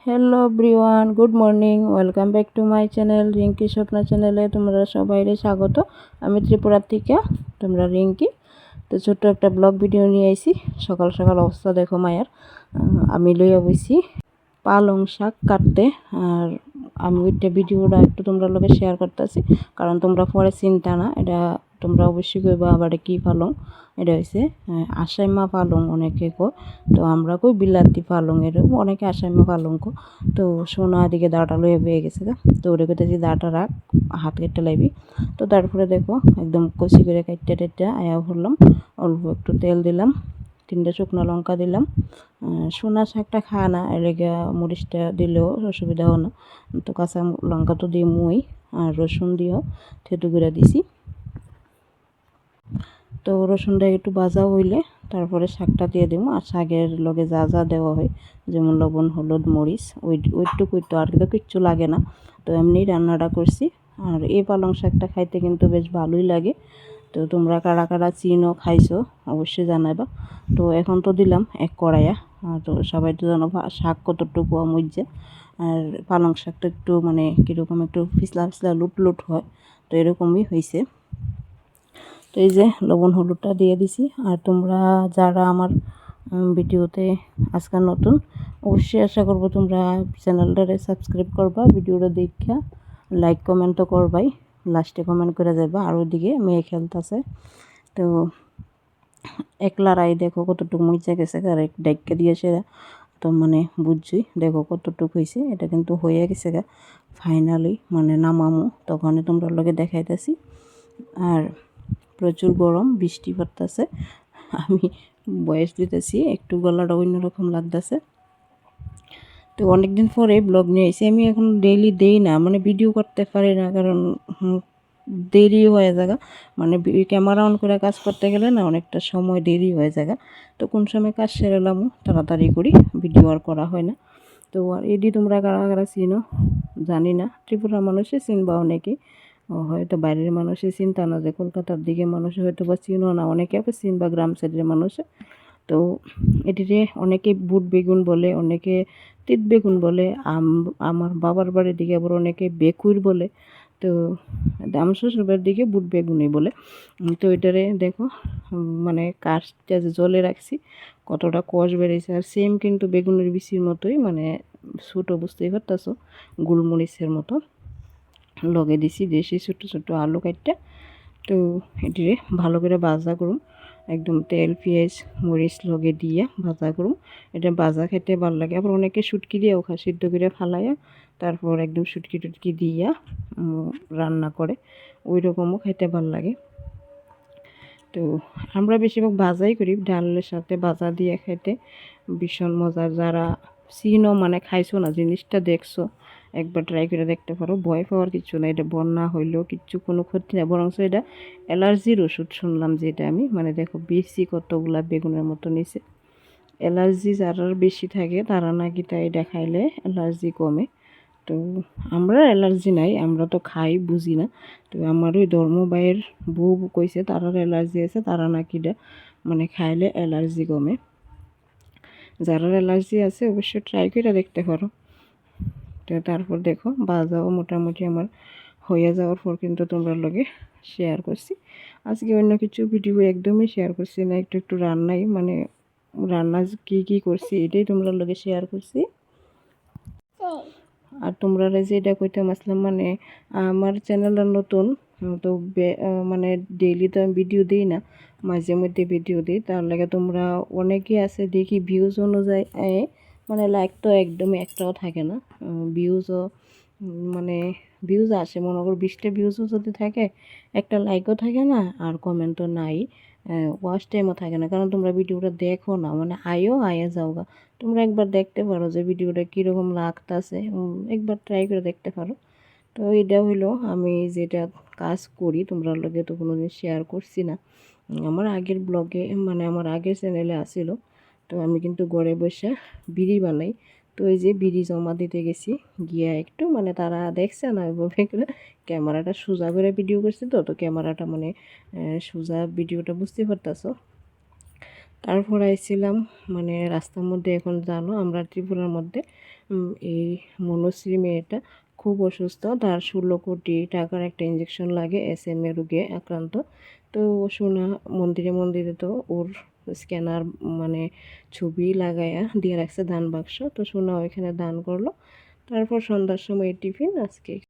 Hello everyone, good morning. Welcome back to my channel Rinki Swapna চ্যানেলে তোমরা সবাইরে স্বাগত। আমি ত্রিপুরা থেকে, তোমরা রিঙ্কি। তো ছোট্ট একটা ব্লগ ভিডিও নিয়ে আইছি। সকাল সকাল অবস্থা দেখো মায়ের। আমি লইয়া বইছি পালং শাক কাটতে। আর আমি ওইটা ভিডিওটা একটু তোমরা লোকে শেয়ার করতেছি, কারণ তোমরা পরে চিন্তা না, এটা তোমরা অবশ্যই কইবা আবার কি পালং। এটা হয়েছে আসাইমা পালং অনেকে কো, তো আমরা কই বিলাতি পালং, এরকম অনেকে আসাইমা পালং কো। তো সোনা দিকে দাঁড়াটা লয়ে বেয়ে গেছে গা, তো ওরে কইতেছি দাঁড়াটা রাখ, হাত কেটে লাইবি। তো তারপরে দেখো একদম কষি করে কাটতে টাইটে আয়া ভরলাম। অল্প একটু তেল দিলাম, 3টা শুকনো লঙ্কা দিলাম। সোনা শাকটা খায় না, এলাকা মরিচটা দিলেও অসুবিধাও না। তো কাঁচা লঙ্কা তো দিয়ে মুই, আর রসুন দিয়েও থেতু করে দিছি। তো রসুনটা একটু ভাজা হইলে তারপরে শাকটা দিয়ে দিব। আর শাকের লগে যা যা দেওয়া হয়, যেমন লবণ, হলুদ, মরিচ, ওইটুকু তো আর কিন্তু কিচ্ছু লাগে না। তো এমনি রান্নাটা করছি। আর এই পালং শাকটা খাইতে কিন্তু বেশ ভালোই লাগে। তো তোমরা কারা কারা চিনো, খাইছো, অবশ্যই জানাবা। তো এখন তো দিলাম এক কড়াইয়া। তো সবাই তো জানো শাক কতটুকু মজছে। আর পালং শাকটা একটু মানে কীরকম একটু পিছলা পিছলা লুট লুট হয়, তো এরকমই হয়েছে। তো এই যে লবণ হলুদটা দিয়ে দিছি। আর তোমরা যারা আমার ভিডিওতে আজকাল নতুন, অবশ্যই আশা করবো তোমরা চ্যানেলটারে সাবস্ক্রাইব করবা, ভিডিওটা দেখা লাইক কমেন্টও করবাই, লাস্টে কমেন্ট করে যাবা। আর ওইদিকে মেয়ে খেলতেছে। তো একলারাই দেখো কতটুকু মজা গেছে, আর এক ডাইকা দিয়েছে। তো মানে বুঝছি দেখো কতটুকু হয়েছে। এটা কিন্তু হয়ে গেছে গা ফাইনালি, মানে নামামো তখনই তোমরা লগে দেখাইতেছি। আর প্রচুর গরম, বৃষ্টি পড়তেছে। আমি বয়স দিতেছি, একটু গলাটা অন্যরকম লাগতেছে। তো অনেকদিন পরে ব্লগ নিয়ে এসেছি। আমি এখন ডেইলি দেই না, মানে ভিডিও করতে পারি না, কারণ দেরি হয়ে যায়। মানে ক্যামেরা অন করে কাজ করতে গেলে না অনেকটা সময় দেরি হয়ে যায়। তো কোন সময় কাজ সেরেলামও তাড়াতাড়ি করি, ভিডিও আর করা হয় না। তো আর এডি তোমরা কারা কারা চিনো জানি না, ত্রিপুরা মানুষে চিনবা অনেকে, হয়তো বাইরের মানুষে চিন্তা না, যে কলকাতার দিকে মানুষ হয়তো বা চিনো না, অনেকে আবার চিনবা গ্রাম সাইডের মানুষে। তো এটিতে অনেকে বুট বেগুন বলে, অনেকে তিত বেগুন বলে, আমার বাবার বাড়ির দিকে আবার অনেকে বেকুর বলে। তো আমার শ্বশুরবাড়ির দিকে বুট বেগুনই বলে। তো এটারে দেখো মানে কাঠটা যে জলে রাখছি কতটা কষ বেড়েছে। আর সেম কিন্তু বেগুনের বিচির মতোই, মানে ছোটো বুঝতেই পারতাছো, গোলমরিচের মতো লগে দিছি দেশি ছোটো ছোটো আলু কাটটা। তো এটিরে ভালো করে ভাজা করুম, একদম তেল পেঁয়াজ মরিচ লগে দিয়ে ভাজা করুম। এটা ভাজা খেতে ভালো লাগে। আবার অনেকে শুটকি দিয়েও খায়, সিদ্ধ করে ফালাইয়া তারপর একদম শুটকি টুটকি দিয়া রান্না করে, ওই রকমও খেতে ভালো লাগে। তো আমরা বেশিরভাগ ভাজাই করি, ডালের সাথে ভাজা দিয়ে খেতে ভীষণ মজার। যারা চিনো মানে খাইছো না, জিনিসটা দেখছো, একবার ট্রাই করে দেখতে পারো। ভয় পাওয়ার কিছু না, এটা বন্যা হইলেও কিচ্ছু কোনো ক্ষতি না, বরং এটা অ্যালার্জির ওষুধ শুনলাম যেটা আমি, মানে দেখো বেশি কতগুলা বেগুনের মতো নিচে। অ্যালার্জি যারা বেশি থাকে তারা নাকি তাই এটা খাইলে অ্যালার্জি কমে। তো আমরা অ্যালার্জি নাই, আমরা তো খাই বুঝি না। তো আমার ওই ধর্মবাইয়ের বউ কইছে তারার অ্যালার্জি আছে, তারা নাকি এটা মানে খাইলে অ্যালার্জি কমে। যারা অ্যালার্জি আছে অবশ্যই ট্রাই করে দেখতে পারো। তো তারপর দেখো বাজাও মোটামুটি আমার হয়ে যাওয়ার পর কিন্তু তোমরা লগে শেয়ার করছি। আজকে অন্য কিছু ভিডিও একদমই শেয়ার করছি না, একটু একটু রান্নাই, মানে রান্না কী করছি এটাই তোমরা লগে শেয়ার করছি। আর তোমরা যে এটা কইতে আসলাম, মানে আমার চ্যানেলটা নতুন, তো মানে ডেইলি তো আমি ভিডিও দিই না, মাঝে মধ্যে ভিডিও দিই। তার লাগে তোমরা অনেকে আছে দেখি ভিউজ অনুযায়ী, মানে লাইক তো একদমই একটাও থাকে না, ভিউজও মানে ভিউজ আসে মনে করো 20টা ভিউজও যদি থাকে, একটা লাইকও থাকে না, আর কমেন্টও নাই, ওয়াচ টাইমও থাকে না, কারণ তোমরা ভিডিওটা দেখো না, মানে আয়ে যাওগা। তোমরা একবার দেখতে পারো যে ভিডিওটা কীরকম লাগতেছে, একবার ট্রাই করে দেখতে পারো। তো এটা হইলো আমি যেটা কাজ করি, তোমরা লগে তো কোনো দিন শেয়ার করছি না। আমার আগের ব্লগে, মানে আমার আগের চ্যানেলে আসিল। তো আমি কিন্তু ঘরে বসে বিড়ি বানাই। তো এই যে বিড়ি জমা দিতে গেছি, গিয়া একটু মানে তারা দেখছে না ওইভাবে করে, ক্যামেরাটা সোজা করে ভিডিও করছি, তো তো ক্যামেরাটা মানে সোজা ভিডিওটা বুঝতে পারতাছো। তারপর আইছিলাম মানে রাস্তার মধ্যে, এখন জানো আমরা ত্রিপুরার মধ্যে এই মনুশ্রী মেয়েটা খুব অসুস্থ, তার 16 কোটি টাকার একটা ইঞ্জেকশন লাগে, SMA রোগে আক্রান্ত। তো সোনা মন্দিরে মন্দিরে তো ওর স্ক্যানার মানে ছবি লাগাইয়া দিয়ে রাখছে দান বাক্স, তো সোনা ওইখানে দান করলো। তারপর সন্ধ্যার সময় টিফিন আজকে